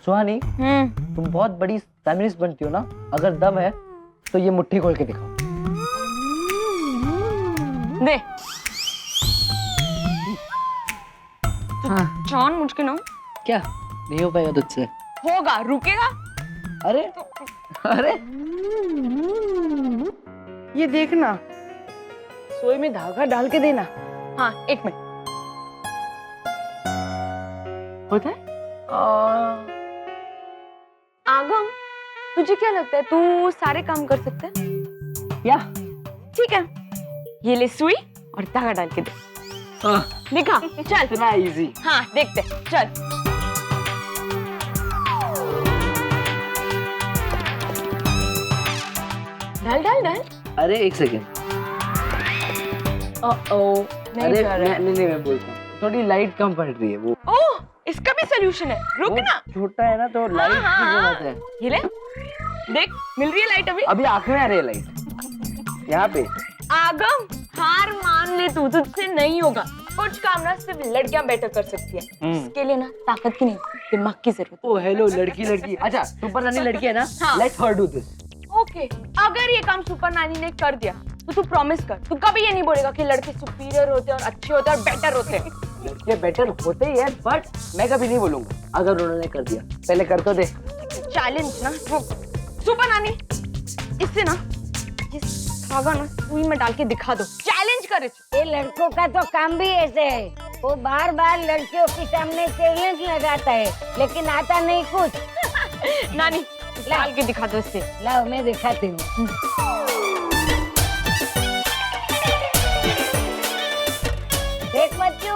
सुहानी, तुम बहुत बड़ी फेमिनिस्ट बनती हो ना, अगर दम है तो ये मुट्ठी खोल के दिखाओ। दे। हाँ जान मुझके ना क्या नहीं हो पाएगा तुझसे? होगा, रुकेगा। अरे अरे ये देखना, सोई में धागा डाल के देना। हाँ, एक मिनट। होता है? आगम, तुझे क्या लगता है तू सारे काम कर सकता है? या ठीक है, ये ले सुई और धागा डाल के दे। दिखा, चल। इतना इजी। हाँ, देखते हैं, चल। डाल डाल डाल। अरे एक सेकेंड। नहीं अरे जा रहा है। नहीं मैं बोलता हूँ, थोड़ी लाइट कम पड़ रही है वो। ओह, इसका भी सोल्यूशन है। रुक वो ना। छोटा है ना तो लाइट की जरूरत है। ये ले, देख मिल रही है लाइट अभी। अभी आंख में आ रही है लाइट, यहाँ पे। आगम, हार मान ले तू, तुझसे नहीं होगा। कुछ काम ना सिर्फ लड़कियां बेटर कर सकती है। इसके लिए ना ताकत की नहीं, दिमाग की जरूरत है। ओ हेलो, लड़की। अच्छा सुपर नानी लड़की है ना? हाँ। Let's her do this. Okay, अगर ये काम सुपर नानी ने कर दिया तो तू प्रॉमिस कर, तू कभी ये नहीं बोलेगा कि लड़के सुपीरियर होते हैं और अच्छे होते हैं और बेटर होते हैं। लड़के बेटर होते ही है, बट मैं कभी नहीं बोलूंगा अगर उन्होंने कर दिया। पहले कर तो दे। चैलेंज ना वो। सुपर नानी, इससे ना ये धागा ना सुई में डाल के दिखा दो। चैलेंज करे। ये लड़कों का तो काम भी ऐसे है, वो बार बार लड़कियों के सामने चैलेंज लगाता है, लेकिन आता नहीं कुछ। नानी, डाल के दिखा दो इससे। लाओ मैं दिखाती हूँ। देख बच्चू,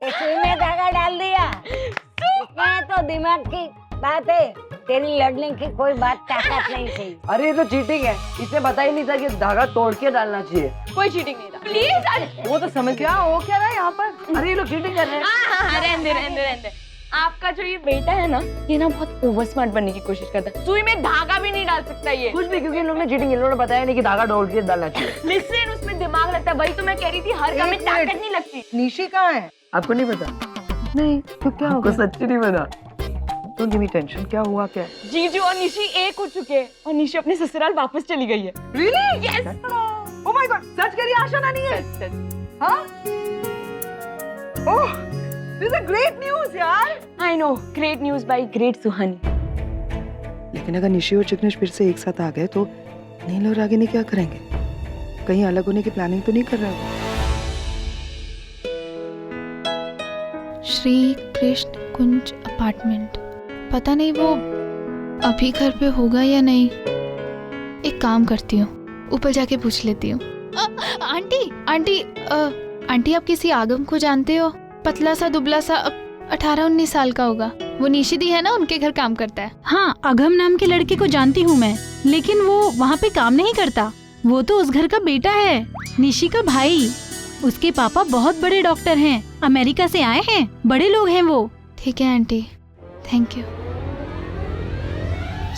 सुई में धागा डाल दिया। इसमें तो दिमाग की बात है, तेरी लड़ने की कोई बात ताकत नहीं थी। अरे ये तो चीटिंग है, इसे पता ही नहीं था कि धागा तोड़ के डालना चाहिए। कोई चीटिंग नहीं था। प्लीज। वो तो समझ क्या हो क्या रहा है यहाँ पर? अरे ये लोग चीटिंग कर रहे हैं। हाँ, रहने। आपका जो ये बेटा है ना, ये ना बहुत ओवर स्मार्ट बनने की कोशिश करता है। सुई में धागा भी नहीं डाल सकता ये। कुछ भी, क्योंकि इन लोगों ने चीटिंग, इन लोगों ने बताया नहीं कि धागा तोड़ के डालना चाहिए। लिसन, उसमें दिमाग लगता है। वही तो मैं कह रही थी, हर काम में एक ताकत मिनट। नहीं लगती। निशी कहाँ है? आपको नहीं पता? नहीं, तो क्या हो आपको गया? सच्ची नहीं पता? Don't give me tension, क्या हुआ क्या? जीजू और निशी एक हो चुके हैं और निशी अपने ससुराल वापस चली गई है। Really? Yes. Oh my God, सच कह रही आशा नानी है? हाँ? Oh, this is a great news यार। I know, great news by great Suhani. लेकिन अगर निशी और चिकनेश फिर से एक साथ आ गए तो नील और रागिनी क्या करेंगे? कहीं अलग होने की प्लानिंग तो नहीं कर रहे हो? श्री कृष्ण कुंज अपार्टमेंट, पता नहीं वो अभी घर पे होगा या नहीं। एक काम करती हूँ, ऊपर जाके पूछ लेती हूँ। आंटी आप किसी आगम को जानते हो? पतला सा दुबला सा, 18-19 साल का होगा। वो निशिदी है ना, उनके घर काम करता है। हाँ, अघम नाम के लड़के को जानती हूँ मैं, लेकिन वो वहाँ पे काम नहीं करता। वो तो उस घर का बेटा है, निशी का भाई। उसके पापा बहुत बड़े डॉक्टर हैं, अमेरिका से आए हैं, बड़े लोग हैं वो। ठीक है आंटी, थैंक यू।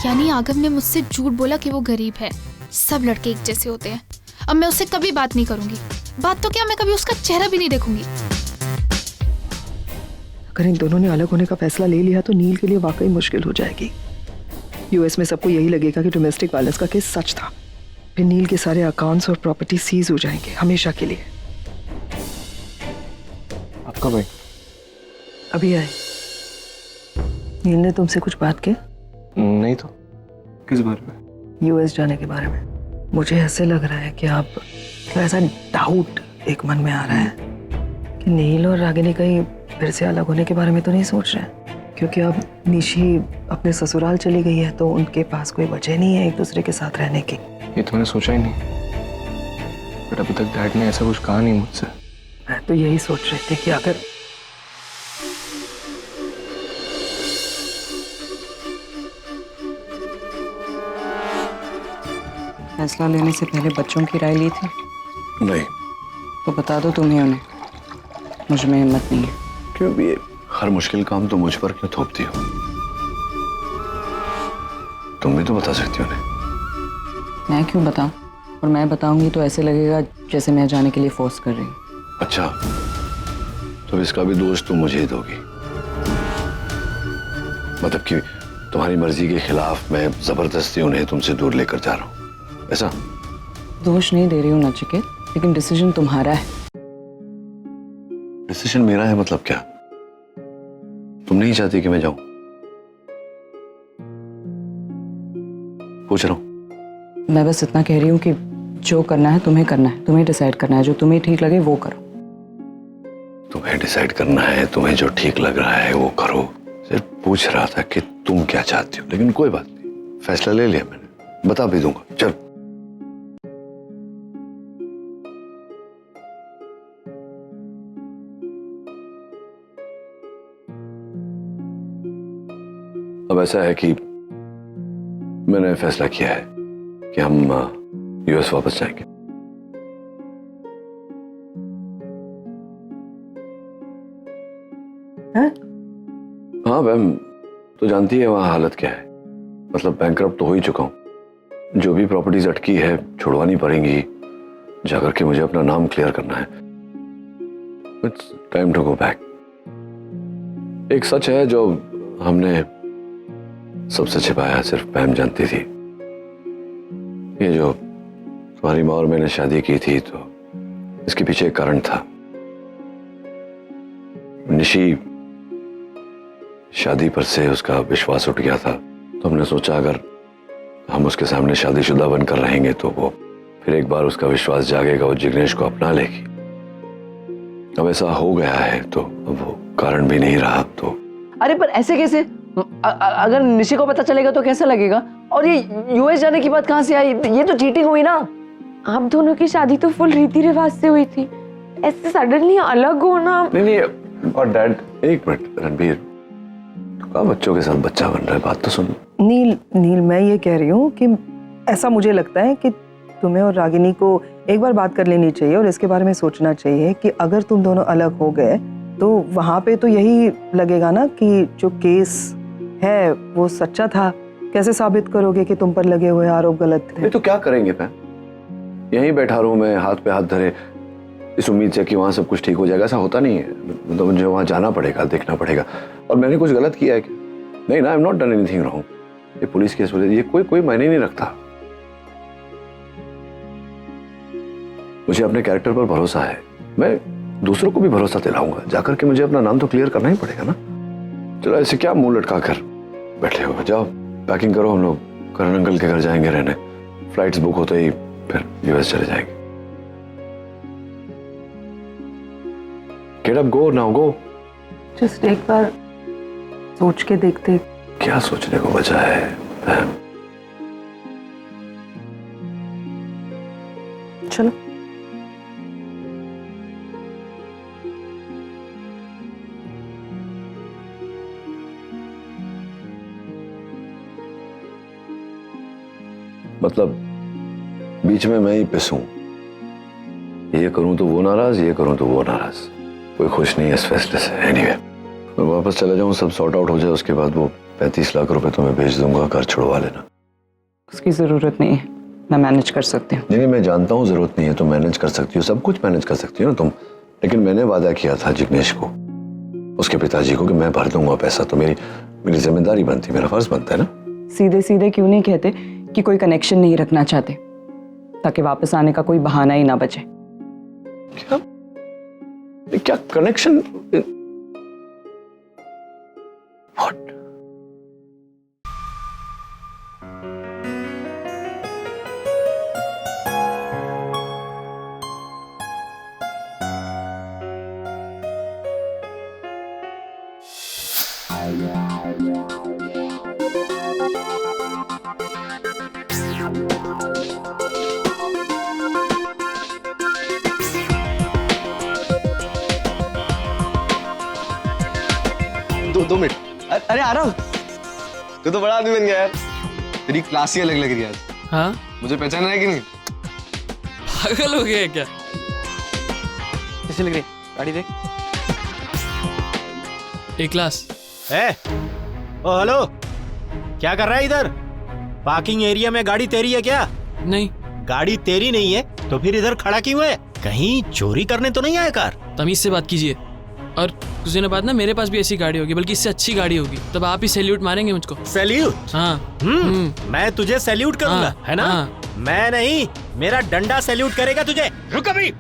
यानी आगम ने मुझसे झूठ बोला कि वो गरीब है। सब लड़के एक जैसे होते हैं। अब मैं उससे कभी बात नहीं करूंगी। बात तो क्या, मैं कभी उसका चेहरा भी नहीं देखूंगी। अगर इन दोनों ने अलग होने का फैसला ले लिया तो नील के लिए वाकई मुश्किल हो जाएगी। यूएस में सबको यही लगेगा कि डोमेस्टिक वायलेंस का केस सच था। फिर नील के सारे अकाउंट्स और प्रॉपर्टी सीज हो जाएंगे हमेशा के लिए। आपका भाई अभी आए। नील ने तुमसे कुछ बात की? नहीं तो। किस बारे में? यूएस जाने के बारे में। मुझे ऐसे लग रहा है कि आप ऐसा डाउट एक मन में आ रहा है कि नील और रागिनी कहीं फिर से अलग होने के बारे में तो नहीं सोच रहे, क्योंकि अब निशी अपने ससुराल चली गई है तो उनके पास कोई वजह नहीं है एक दूसरे के साथ रहने की। ये तो मैंने सोचा ही नहीं, बट अभी तक डैड ने ऐसा कुछ कहा नहीं मुझसे। मैं तो यही सोच रही थी कि अगर फैसला लेने से पहले बच्चों की राय ली थी? नहीं। तो बता दो तुम्हें उन्हें, मुझ में हिम्मत नहीं है। क्यों भी ये हर मुश्किल काम तो मुझ पर क्यों थोपती हो? तुम भी तो बता सकती हो उन्हें। मैं क्यों बताऊं? और मैं बताऊंगी तो ऐसे लगेगा जैसे मैं जाने के लिए फोर्स कर रही हूँ। अच्छा, तो इसका भी दोष तुम मुझे ही दोगी? मतलब कि तुम्हारी मर्जी के खिलाफ मैं जबरदस्ती उन्हें तुमसे दूर लेकर जा रहा हूँ, ऐसा? दोष नहीं दे रही हूँ नचिकेत, लेकिन डिसीजन तुम्हारा है। डिसीजन मेरा है मतलब क्या? तुम नहीं चाहती कि मैं जाऊं? पूछ रहा हूं। मैं बस इतना कह रही हूँ कि जो करना है तुम्हें करना है, तुम्हें डिसाइड करना है, जो तुम्हें ठीक लगे वो करो। तुम्हें डिसाइड करना है, तुम्हें जो ठीक लग रहा है वो करो। सिर्फ पूछ रहा था कि तुम क्या चाहती हो, लेकिन कोई बात नहीं, फैसला ले लिया मैंने, बता भी दूंगा। चल। अब ऐसा है कि मैंने फैसला किया है कि हम यूएस वापस जाएंगे। हाँ मैम, तो जानती है वहां हालत क्या है। मतलब बैंकरप्ट तो हो ही चुका हूं, जो भी प्रॉपर्टीज अटकी है छुड़वानी पड़ेंगी, जाकर के मुझे अपना नाम क्लियर करना है। It's time to go back. एक सच है जो हमने सबसे छिपाया, सिर्फ मैम जानती थी। ये जो तुम्हारी माँ और मैंने शादी की थी, तो इसके पीछे एक कारण था। निशी शादी पर से उसका विश्वास उठ गया था, तो हमने सोचा अगर हम उसके सामने शादीशुदा बनकर रहेंगे तो वो फिर एक बार उसका विश्वास जागेगा, वो जिग्नेश को अपना लेगी। अब ऐसा हो गया है तो अब वो कारण भी नहीं रहा। तो अरे पर ऐसे कैसे? अगर निशी को पता चलेगा तो कैसा लगेगा? और ये यूएस जाने की बात कहाँ से आई? ये तो चीटिंग हुई ना। आप दोनों की शादी तो फुल रीति रिवाज से हुई थी, ऐसे सडनली अलग होना। नहीं, और डैड एक मिनट, रणबीर तो बच्चों के साथ बच्चा बन रहा है, बात तो सुन। नील मैं ये कह रही हूँ कि ऐसा मुझे लगता है कि तुम्हें और रागिनी को एक बार बात कर लेनी चाहिए और इसके बारे में सोचना चाहिए कि अगर तुम दोनों अलग हो गए तो वहां पे तो यही लगेगा ना कि जो केस है वो सच्चा था। कैसे साबित करोगे कि तुम पर लगे हुए आरोप गलत थे? नहीं तो क्या करेंगे? मैं यहीं बैठा रहूं, मैं हाथ पे हाथ धरे इस उम्मीद से कि वहां सब कुछ ठीक हो जाएगा? ऐसा होता नहीं है। तो मुझे वहां जाना पड़ेगा, देखना पड़ेगा। और मैंने कुछ गलत किया है क्या? नहीं ना, I am not done anything wrong. ये पुलिस केस ये कोई मायने नहीं रखता। मुझे अपने कैरेक्टर पर भरोसा है, मैं दूसरों को भी भरोसा दिलाऊंगा। जाकर के मुझे अपना नाम तो क्लियर करना ही पड़ेगा ना। चलो ऐसे क्या मुंह लटका कर बैठे हो, जाओ पैकिंग करो, हम लोग करण अंकल के घर जाएंगे रहने। फ्लाइट्स बुक होते ही फिर यूएस चले जाएंगे। गेट अप, गो नाउ, गो। जस्ट एक बार सोच के देखते। क्या सोचने को बचा है? चलो मतलब बीच में मैं ही पिसूं, ये करूं तो वो नाराज, ये करूं तो वो नाराज। कोई खुश नहीं है इस फैसले से। एनीवे, मैं वापस चले जाऊं, सब सॉर्ट आउट हो जाए, उसके बाद वो 35 लाख रुपए तुम्हें भेज दूंगा, घर छुड़वा लेना। उसकी जरूरत नहीं है, मैं मैनेज कर सकती हूँ। नहीं, मैं जानता हूँ जरूरत नहीं है, तुम मैनेज कर सकती हो, सब कुछ मैनेज कर सकती हो ना तुम। लेकिन मैंने वादा किया था जिग्नेश को, उसके पिताजी को, कि मैं भर दूंगा पैसा। तो मेरी जिम्मेदारी बनती, मेरा फर्ज बनता है ना। सीधे सीधे क्यों नहीं कहते कि कोई कनेक्शन नहीं रखना चाहते, ताकि वापस आने का कोई बहाना ही ना बचे। क्या कनेक्शन? दो मिनट। अरे आ रहा हूँ। तू तो बड़ा आदमी बन गया यार, तेरी क्लास ही अलग लग रही है आज। हाँ, मुझे पहचाना है कि नहीं? पागल हो गया है क्या? कैसी लग रही है? गाड़ी देख। ए क्लास। ओ हेलो, क्या कर रहा है इधर? पार्किंग एरिया में गाड़ी तेरी है क्या? नहीं। गाड़ी तेरी नहीं है तो फिर इधर खड़ा क्यों है? कहीं चोरी करने तो नहीं आया कार? तमीज से बात कीजिए। और कुछ दिनों बाद ना मेरे पास भी ऐसी गाड़ी होगी, बल्कि इससे अच्छी गाड़ी होगी। तब आप ही सैल्यूट मारेंगे मुझको। सैल्यूट? हाँ। मैं तुझे सैल्यूट करूंगा, हाँ, है ना? हाँ। मैं नहीं, मेरा डंडा सैल्यूट करेगा तुझे। रुक अभी।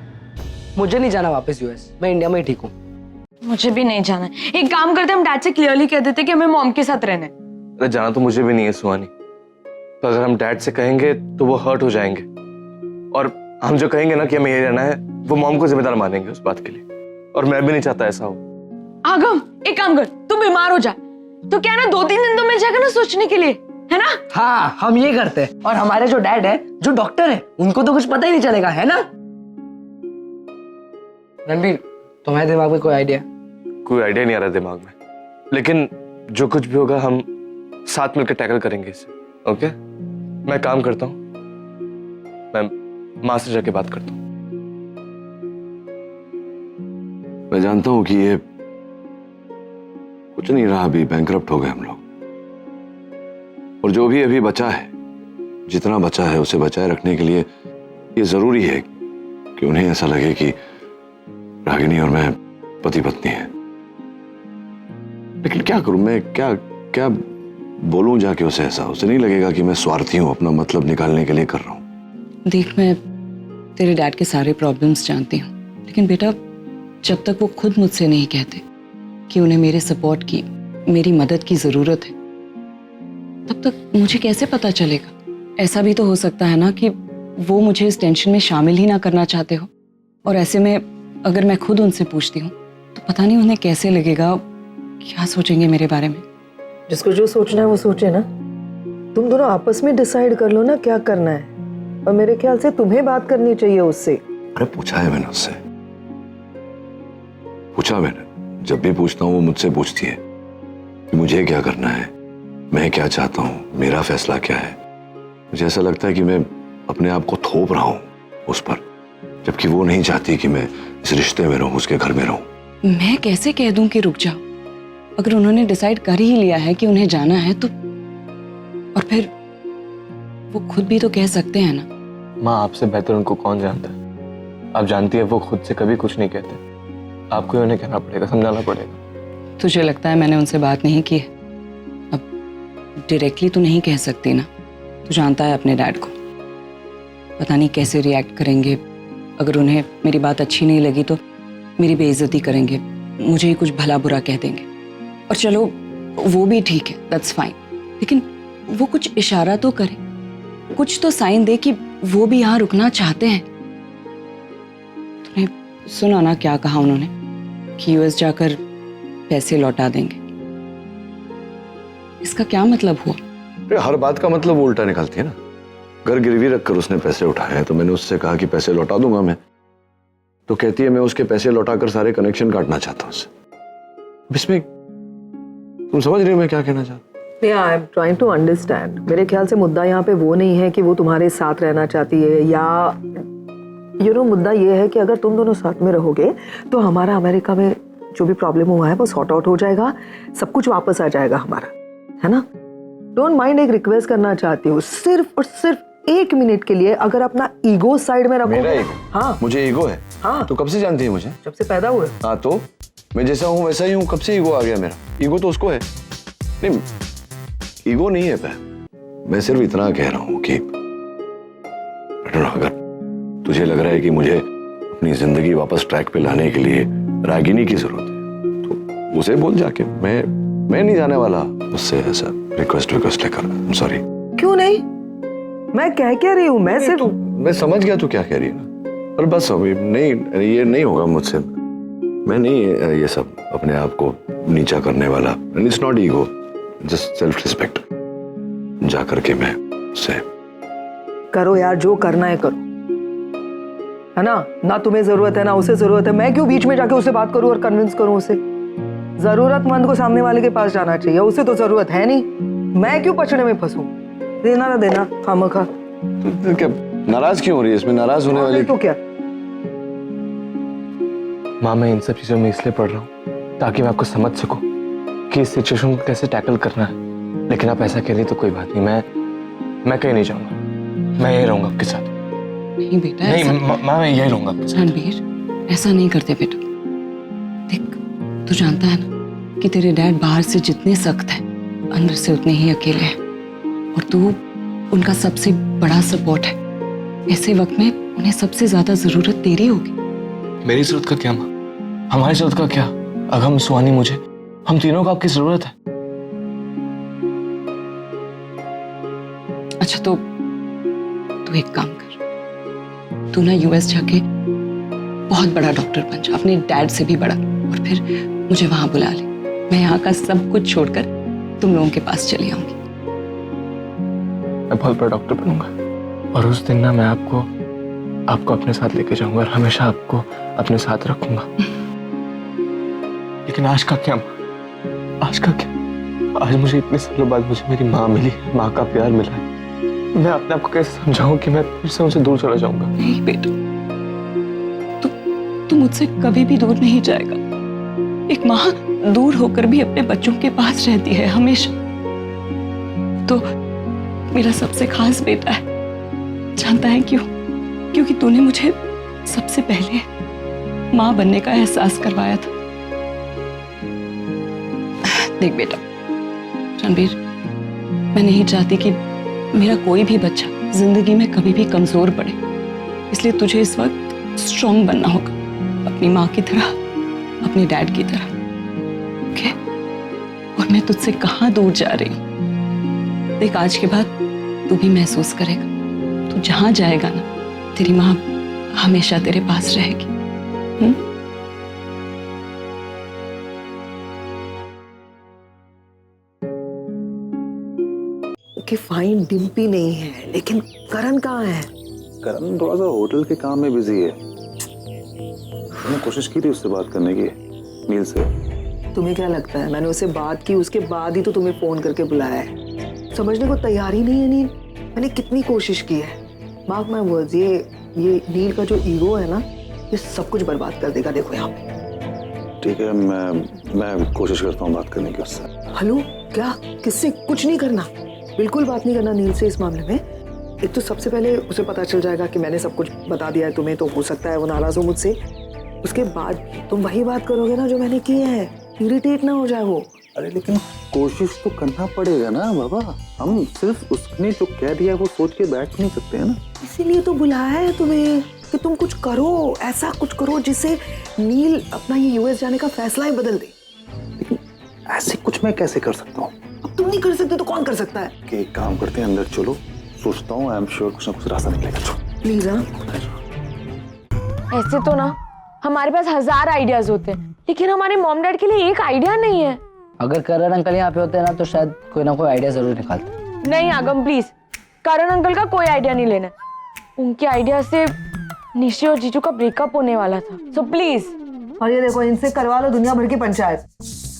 मुझे नहीं जाना वापस यूएस, मैं इंडिया में ही ठीक हूँ। मुझे भी नहीं जाना है। एक काम करते हम डैड से क्लियरली कह देते कि हमें मॉम के साथ रहना है। अरे जाना तो मुझे भी नहीं है सुहानी, तो अगर हम डैड से कहेंगे तो वो हर्ट हो जाएंगे, और हम जो कहेंगे ना कि हमें यही रहना है, वो मॉम को जिम्मेदार मानेंगे उस बात के लिए, और मैं भी नहीं चाहता ऐसा हो। आगम, एक काम कर, तू बीमार हो जा तो क्या ना 2-3 दिन तो मिल जाएगा ना सोचने के लिए, है ना? हाँ, हम ये करते हैं। और हमारे जो डैड है, जो डॉक्टर है, उनको तो कुछ पता ही नहीं चलेगा, है ना? रणबीर, तुम्हारे दिमाग में कोई आइडिया? कोई आइडिया नहीं आ रहा दिमाग में, लेकिन जो कुछ भी होगा हम साथ मिलकर टैकल करेंगे इसे। ओके, मैं काम करता हूँ, मैं माँ से जाके बात करता हूँ। मैं जानता हूं कि ये कुछ नहीं रहा, अभी बैंकरप्ट हो गए हम लोग, और जो भी अभी बचा है, जितना बचा है उसे बचाए रखने के लिए ये जरूरी है कि उन्हें ऐसा लगे कि रागिनी और मैं पति पत्नी हैं। लेकिन क्या करूं मैं, क्या क्या बोलूं जाके उसे ऐसा? उसे नहीं लगेगा कि मैं स्वार्थी हूं, अपना मतलब निकालने के लिए कर रहा हूं? देख, मैं तेरे डैड के सारे प्रॉब्लम्स जानती हूँ, लेकिन बेटा जब तक वो खुद मुझसे नहीं कहते कि उन्हें मेरे सपोर्ट की, मेरी मदद की ज़रूरत है, तब तक मुझे कैसे पता चलेगा? ऐसा भी तो हो सकता है ना कि वो मुझे इस टेंशन में शामिल ही ना करना चाहते हो, और ऐसे में अगर मैं खुद उनसे पूछती हूँ तो पता नहीं उन्हें कैसे लगेगा, क्या सोचेंगे मेरे बारे में। जिसको जो सोचना है वो सोचे ना। तुम दोनों आपस में डिसाइड कर लो ना क्या करना है, और मेरे ख्याल से तुम्हें बात करनी चाहिए उससे। अरे पूछा है मैंने उससे, पूछा मैंने। जब भी पूछता हूँ वो मुझसे पूछती है कि मुझे क्या करना है, मैं क्या चाहता हूँ, मेरा फैसला क्या है। मुझे ऐसा लगता है कि मैं अपने आप को थोप रहा हूँ उस पर, जबकि वो नहीं चाहती कि मैं इस रिश्ते में रहूं, उसके घर में रहूं। मैं कैसे कह दूं कि रुक जाओ? अगर उन्होंने डिसाइड कर ही लिया है कि उन्हें जाना है तो, और फिर वो खुद भी तो कह सकते हैं ना। माँ, आपसे बेहतर उनको कौन जानता है? आप जानती है वो खुद से कभी कुछ नहीं कहते, आपको उन्हें कहना पड़ेगा, समझाना पड़ेगा। तुझे लगता है मैंने उनसे बात नहीं की है? अब डायरेक्टली तो नहीं कह सकती ना, तू जानता है अपने डैड को, पता नहीं कैसे रिएक्ट करेंगे। अगर उन्हें मेरी बात अच्छी नहीं लगी तो मेरी बेइज्जती करेंगे, मुझे ही कुछ भला बुरा कह देंगे। और चलो वो भी ठीक है, दैट्स फाइन, लेकिन वो कुछ इशारा तो करे, कुछ तो साइन दे कि वो भी यहाँ रुकना चाहते हैं। तूने सुना ना क्या कहा उन्होंने, कि यूएस जाकर पैसे लौटा देंगे। इसका क्या मतलब हुआ? अरे हर बात का मतलब वो उल्टा निकालती है ना। घर गिरवी रखकर उसने पैसे उठाए हैं, तो मैंने उससे कहा कि पैसे लौटा दूंगा मैं, तो कहती है मैं उसके पैसे लौटाकर सारे कनेक्शन काटना चाहता हूं उससे। इसमें तुम समझ रही हो मैं क्या कहना चाहता हूं? I am trying to understand. मेरे ख्याल से मुद्दा यहाँ पे वो नहीं है कि वो तुम्हारे साथ रहना चाहती है, या मुद्दा ये है कि अगर तुम दोनों साथ में रहोगे तो हमारा अमेरिका में जो भी प्रॉब्लम हुआ है वो सॉर्ट आउट हो जाएगा, सब कुछ वापस आ जाएगा हमारा, है ना? डोंट माइंड, एक रिक्वेस्ट करना चाहती हूँ, सिर्फ और सिर्फ 1 मिनट के लिए अगर अपना ईगो साइड में रखोगे। मेरा ईगो? हाँ, मुझे ईगो है? हाँ। तो कब से जानती है मुझे? जब से पैदा हुए। हाँ, तो मैं जैसा हूँ वैसा ही हूँ, कब से ईगो आ गया मेरा? ईगो तो उसको है। नहीं, ईगो नहीं है मैं सिर्फ इतना कह रहा हूँ कि अगर तुझे लग रहा है कि मुझे अपनी जिंदगी वापस ट्रैक पे लाने के लिए रागिनी की जरूरत है, तो उसे बोल जाके। मैं नहीं जाने वाला उससे ऐसा रिक्वेस्ट लेकर। सॉरी। क्यों नहीं? मैं कह रही हूँ, मैं सिर्फ मैं समझ गया तू क्या कह रही है ना, और बस अभी नहीं, ये नहीं होगा मुझसे। मैं नहीं ये सब अपने आप को नीचा करने वाला। And it's not ego, just self respect. जा करके मैं उससे करो यार, जो करना है करो, है ना? ना तुम्हें जरूरत है ना उसे जरूरत है, मैं क्यों बीच में जाके उसे बात करूं और कन्विंस करूं उसे? जरूरतमंद को सामने वाले के पास जाना चाहिए, उसे तो जरूरत है नहीं, मैं क्यों पछड़े में फंसूं? देना ना देना खामखा। तो क्या नाराज क्यों हो रही है? इसमें नाराज होने वाली तो क्या? माँ, मैं इन सब चीजों में इसलिए पढ़ रहा हूँ ताकि मैं आपको समझ सकूं कि इस सिचुएशन को कैसे टैकल करना है। लेकिन आप ऐसा कह रही तो कोई बात नहीं, मैं कहीं नहीं जाऊंगा, मैं यही रहूंगा आपके साथ। नहीं बेटा, नहीं माँ, मैं यही रहूंगा आपके साथ। रणबीर, ऐसा नहीं करते बेटा। देख, तू जानता है ना कि तेरे डैड बाहर से जितने सख्त हैं अंदर से उतने ही अकेले हैं, और तू उनका सबसे बड़ा सपोर्ट है। ऐसे वक्त में उन्हें सबसे ज्यादा जरूरत तेरी होगी। मेरी जरूरत का क्या माँ? हमारी जरूरत का क्या? अगम, सुहानी, मुझे, हम तीनों को आपकी जरूरत है। अच्छा तो तू एक काम कर, तू ना यूएस जाके बहुत बड़ा डॉक्टर बन जा, अपने डैड से भी बड़ा, और फिर मुझे वहां बुला ले। मैं यहाँ का सब कुछ छोड़कर तुम लोगों के पास चली आऊंगी। मैं बहुत बड़ा डॉक्टर बनूंगा और उस दिन ना मैं आपको अपने साथ लेके जाऊंगा और हमेशा आपको अपने साथ रखूंगा। लेकिन आज का क्या? आज का क्या? आज मुझे इतने सालों बाद मुझे मेरी माँ मिली, माँ का प्यार मिला है। मैं अपने आप को कैसे समझाऊं कि मैं फिर से उनसे दूर चला जाऊंगा? नहीं बेटा, तू मुझसे कभी भी दूर नहीं जाएगा। एक माँ दूर होकर भी अपने बच्चों के पास रहती है हमेशा। तो मेरा सबसे खास बेटा है। जानता है क्यों? क्योंकि तूने मुझे सबसे पहले माँ बनने का एहसास करवाया था। देख बेटा रणबीर, मैं नहीं चाहती कि मेरा कोई भी बच्चा जिंदगी में कभी भी कमजोर पड़े, इसलिए तुझे इस वक्त स्ट्रांग बनना होगा, अपनी माँ की तरह, अपने डैड की तरह। ओके? और मैं तुझसे कहाँ दूर जा रही हूँ। देख आज के बाद तू भी महसूस करेगा, तू जहां जाएगा ना तेरी माँ हमेशा तेरे पास रहेगी। कि फाइन डिम्पी नहीं है, लेकिन करण कहाँ है? करण थोड़ा सा होटल के काम में बिजी है। मैंने कोशिश की थी उससे बात करने की, नील से। तुम्हें क्या लगता है मैंने उससे बात की उसके बाद ही तो तुम्हें फोन करके बुलाया है? समझने को तैयार ही नहीं है नील। मैंने कितनी कोशिश की है। मार्क माय वर्ड्स, ये नील का जो ईगो है ना, ये सब कुछ बर्बाद कर देगा। देखो यहाँ पे। ठीक है, मैं कोशिश करता हूँ बात करने की उससे। हेलो, क्या? किससे? कुछ नहीं करना, बिल्कुल बात नहीं करना नील से इस मामले में। एक तो सबसे पहले उसे पता चल जाएगा कि मैंने सब कुछ बता दिया है तुम्हें, तो हो सकता है वो नाराज हो मुझसे। उसके बाद तुम वही बात करोगे ना जो मैंने की है, इरिटेट ना हो जाए वो। अरे लेकिन कोशिश तो करना पड़ेगा ना बाबा। हम सिर्फ उसने जो कह दिया वो सोच के बैठ नहीं सकते हैं ना। इसीलिए तो बुलाया है तुम्हें कि तुम कुछ करो, ऐसा कुछ करो जिससे नील अपना ये यूएस जाने का फैसला ही बदल दे। लेकिन ऐसे कुछ मैं कैसे कर सकता हूँ? अब तुम नहीं कर सकते तो कौन कर सकता है? कि एक काम करते हैं, अंदर चलो, सोचता हूँ, आई एम श्योर कुछ ना कुछ रास्ता निकलेगा। चलो प्लीज। ऐसे तो ना हमारे पास 1000 आइडियाज होते हैं, लेकिन हमारे मॉम डैड के लिए एक आइडिया नहीं है। अगर करण अंकल यहाँ पे होते ना तो शायद कोई ना कोई आइडिया जरूर निकालते। नहीं आगम प्लीज, करण अंकल का कोई आइडिया नहीं लेना। उनके आइडिया से निशी और जीजू का ब्रेकअप होने वाला था, सो प्लीज। और ये देखो, इनसे करवा लो दुनिया भर की पंचायत।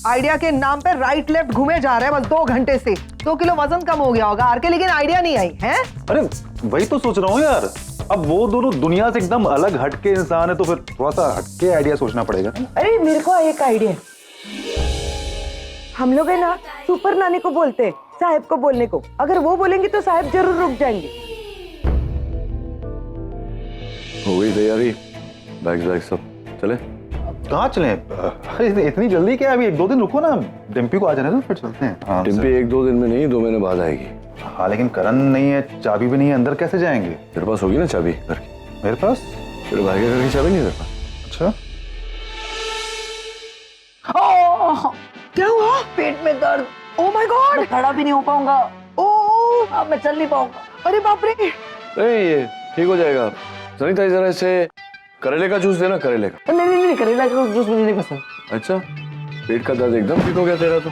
आइडिया के नाम पे राइट लेफ्ट घूमे जा रहे हैं बस 2 घंटे से। 2 किलो वजन कम हो गया होगा आर के, लेकिन आइडिया नहीं आई है। अरे वही तो सोच रहा हूँ यार। अब वो दोनों दुनिया से एकदम अलग हटके इंसान है, तो फिर थोड़ा सा हटके आइडिया सोचना पड़ेगा। अरे मेरे को एक आइडिया। हम लोग है ना सुपर नानी को बोलते हैं साहब को बोलने को। अगर वो बोलेंगे तो साहब जरूर रुक जाएंगे। हो गई तैयारी? बैग सब चले? कहाँ चले? अरे इतनी जल्दी क्या? अभी 1-2 दिन रुको ना, डिम्पी को आ जाने दो, फिर चलते हैं। डिम्पी 1-2 दिन में नहीं, 2 महीने बाद आएगी। हाँ लेकिन करण नहीं है, चाबी भी नहीं है, अंदर कैसे जाएंगे? तेरे पास होगी ना चाबी घर की? मेरे पास? तेरे भाई के घर की चाबी नहीं तेरे पास? अच्छा, क्या हुआ? पेट में दर्द। ओ माय गॉड, खड़ा भी नहीं हो पाऊंगा। ओ अब मैं चल नहीं पाऊंगा। अरे बाप रे। ये ठीक हो जाएगा। सनीता जरा इसे करेले का जूस देना, करेले का। नहीं, करेला का जूस मुझे नहीं पसंद। अच्छा, पेट का दर्द एकदम ठीक हो गया तेरा तो।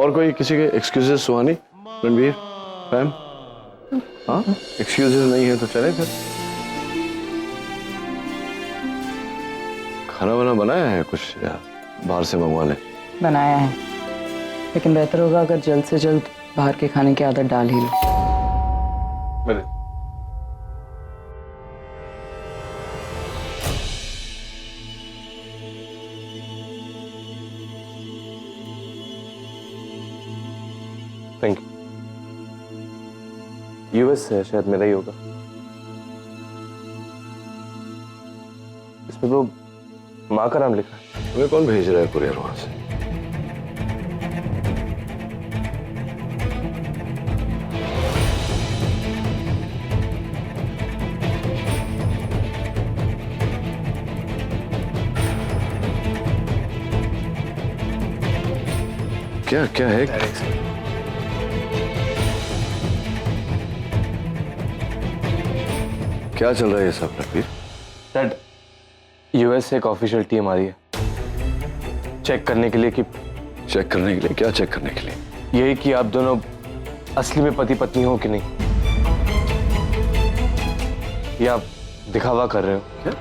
और कोई किसी के एक्सक्यूजेस? सुहानी, रणबीर, फैम? हाँ, एक्सक्यूजेस नहीं है तो चले फिर। खाना वाना बनाया है कुछ या बाहर से मंगवा ले? बनाया है, लेकिन बेहतर होगा अगर जल्द से जल्द बाहर के खाने की आदत डाल ही लो। Thank you. यूएस से शायद मेरा ही होगा। इसमें तो माँ का नाम लिखा है। तुम्हें कौन भेज रहा है कुरियर वहां से? क्या क्या है? क्या चल रहा है ये सब रणवीर? डैड, यूएस से एक ऑफिशियल टीम आ रही है चेक करने के लिए कि चेक करने के लिए? क्या चेक करने के लिए? यही कि आप दोनों असली में पति पत्नी हो कि नहीं, या आप दिखावा कर रहे हो? क्या?